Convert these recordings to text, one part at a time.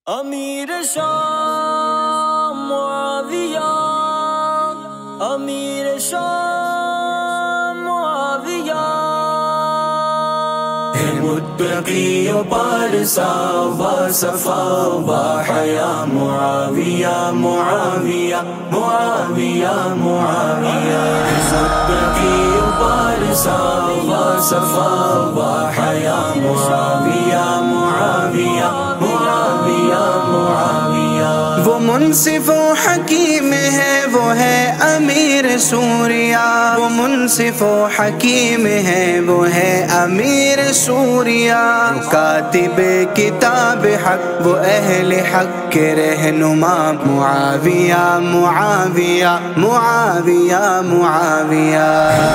امیر شام معاویہ، امیر شام معاویہ، ہے متقی و پارسا و صفا و حیا معاویہ معاویہ معاویہ معاویہ، ہے متقی و پارسا و صفا و حیا معاویہ معاویہ معاویہ معاویہ، وہ منصف و حکیم ہے، وہ ہے امیر سوریہ، وہ منصف و حکیم ہے، وہ ہے امیر سوریہ، کاتب کتاب حق، وہ اہل حق کے رہنما معاویہ معاویہ معاویہ معاویہ،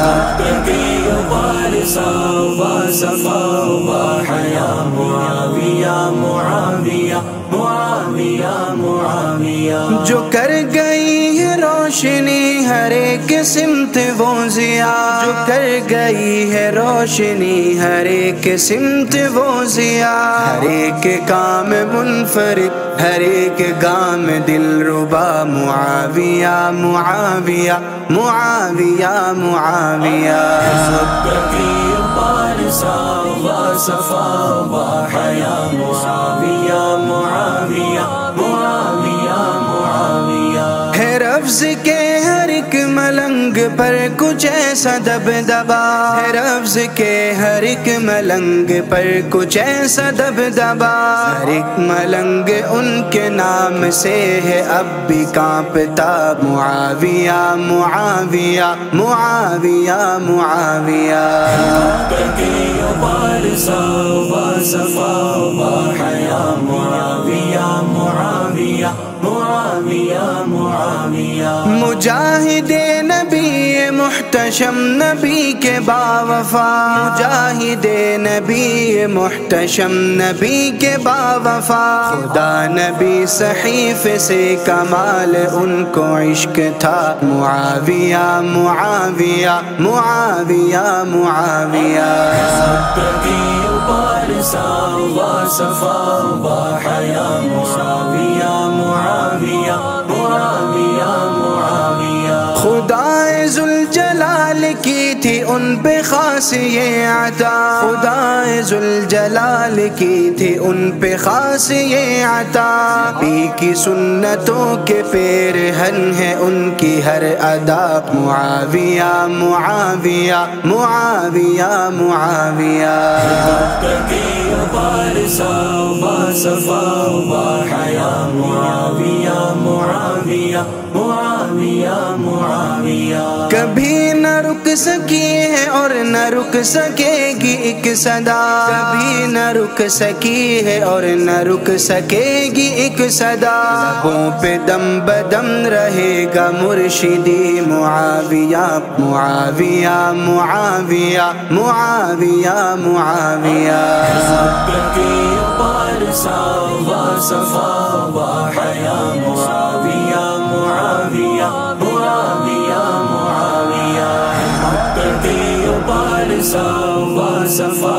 متقی و پارسا و صفا و حیا معاویہ معاویہ معاویہ معاویہ، جو کر گئی ہے روشنی ہر ایک سمت وہ ضیاء، جو کر گئی ہے روشنی ہر ایک سمت وہ ضیاء، ہر ایک کام منفرد، ہر ایک گام دلربا معاویہ معاویہ معاویہ معاویہ، متقی و پارسا و صفا و حیا معاویہ معاویہ معاویہ معاویہ، ہے لفظ کے ہر ایک ملنگ پر کچھ ایسا دبدبا، ہے لفظ کے ہر ایک ملنگ پر کچھ ایسا دبدبا، ہر ایک ملنگ ان کے نام سے ہے اب بھی کانپتا معاویہ معاویہ معاویہ معاویہ، متقی و پارسا و صفا و حیا معاویہ معاویہ معاویہ معاویہ، مجاہد نبی محتشم نبی کے باوفا، مجاہد نبی محتشم نبی کے باوفا، خدا نبی صحیفے سے کمال ان کو عشق تھا معاویہ معاویہ معاویہ معاویہ، متقی و پارسا و صفا و حیا معاویہ معاویہ معاویہ معاویہ، خدائے ذوالجلال کی تھی ان پہ خاص یہ عطا، خدائے ذوالجلال کی تھی ان پہ خاص یہ عطا، نبی کی سنتوں کے پیرہن ہے ان کی ہر ادا معاویہ معاویہ معاویہ معاویہ، متقی و پارسا و صفا و حیا معاویہ معاویہ معاویہ معاویہ، کبھی نہ رک سکی ہے اور نہ رک سکے گی ایک صدا، کبھی نہ رک سکی ہے اور نہ رک سکے گی ایک صدا، لبوں پہ دم بدم رہے گا مرشدی معاویہ معاویہ معاویہ معاویہ معاویہ، متقی و پارسا و صفا و حیا معاویہ معاویہ معاویہ معاویہ، متقی و پارسا و صفا